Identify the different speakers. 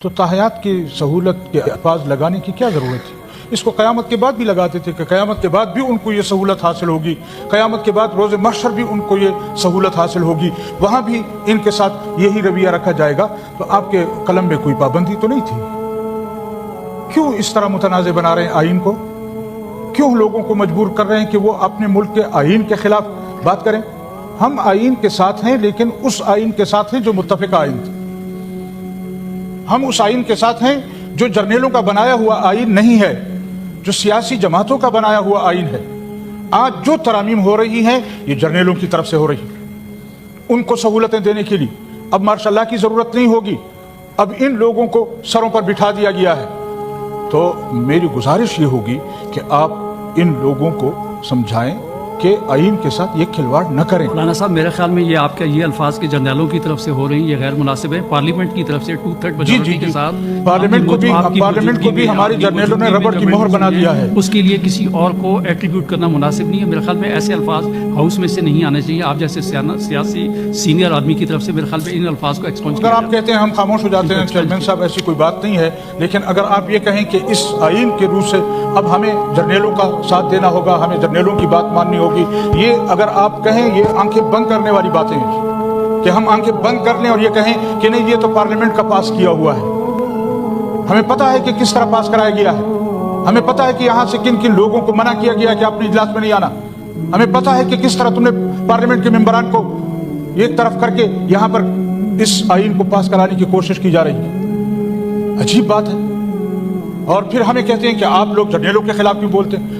Speaker 1: تو تحیات کی سہولت کے الفاظ لگانے کی کیا ضرورت تھی؟ اس کو قیامت کے بعد بھی لگاتے تھے کہ قیامت کے بعد بھی ان کو یہ سہولت حاصل ہوگی، قیامت کے بعد روز محشر بھی ان کو یہ سہولت حاصل ہوگی، وہاں بھی ان کے ساتھ یہی رویہ رکھا جائے گا۔ تو آپ کے قلم میں کوئی پابندی تو نہیں تھی؟ کیوں اس طرح متنازع بنا رہے ہیں آئین کو؟ کیوں لوگوں کو مجبور کر رہے ہیں کہ وہ اپنے ملک کے آئین کے خلاف بات کریں؟ ہم آئین کے ساتھ ہیں، لیکن اس آئین کے ساتھ ہیں جو متفقہ آئین تھا۔ ہم اس آئین کے ساتھ ہیں جو جرنیلوں کا بنایا ہوا آئین نہیں ہے، جو سیاسی جماعتوں کا بنایا ہوا آئین ہے۔ آج جو ترامیم ہو رہی ہیں یہ جرنیلوں کی طرف سے ہو رہی ہیں، ان کو سہولتیں دینے کے لیے۔ اب مارشاء اللہ کی ضرورت نہیں ہوگی، اب ان لوگوں کو سروں پر بٹھا دیا گیا ہے۔ تو میری گزارش یہ ہوگی کہ آپ ان لوگوں کو سمجھائیں کہ آئین کے ساتھ یہ کھلواڑ نہ کریں۔
Speaker 2: مولانا صاحب میرے خیال میں یہ آپ کا یہ الفاظ کے جرنیلوں کی طرف سے ہو رہی ہیں، یہ غیر مناسب ہے۔ پارلیمنٹ کی طرف سے 2/3 میجورٹی کے ساتھ
Speaker 1: پارلیمنٹ کو بھی ہماری جرنیلوں نے ربڑ کی مہر بنا دیا ہے۔
Speaker 2: اس کے لیے کسی اور کو ایٹریبیوٹ کرنا مناسب نہیں ہے۔ میرے خیال میں ایسے الفاظ ہاؤس میں سے نہیں آنے چاہیے۔ آپ جیسے سیاسی سینئر آدمی کی طرف سے میرے خیال میں ان الفاظ کو ایکسپونج
Speaker 1: اگر آپ کہتے ہیں ہم خاموش ہو جاتے ہیں چیئرمین صاحب، ایسی کوئی بات نہیں ہے، لیکن اگر آپ یہ کہیں کہ اس آئین کے روح سے اب ہمیں جرنیلوں کا ساتھ دینا ہوگا، ہمیں جرنیلوں کی بات ماننی ہوگی، یہ اگر آپ کہیں یہ آنکھیں بند کرنے والی باتیں ہیں کہ ہم آنکھیں بند کر لیں اور یہ کہیں کہ نہیں یہ تو پارلیمنٹ کا پاس کیا ہوا ہے۔ ہمیں پتہ ہے کہ کس طرح پاس کرایا گیا ہے، ہمیں پتہ ہے کہ یہاں سے کن کن لوگوں کو منع کیا گیا کہ اپنے اجلاس میں نہیں آنا، ہمیں پتہ ہے کہ کس طرح تم نے پارلیمنٹ کے ممبران کو ایک طرف کر کے یہاں پر اس آئین کو پاس کرانے کی کوشش کی جا رہی ہے۔ عجیب بات ہے۔ اور پھر ہمیں کہتے ہیں کہ آپ لوگ جرنیلوں کے خلاف بھی بولتے ہیں۔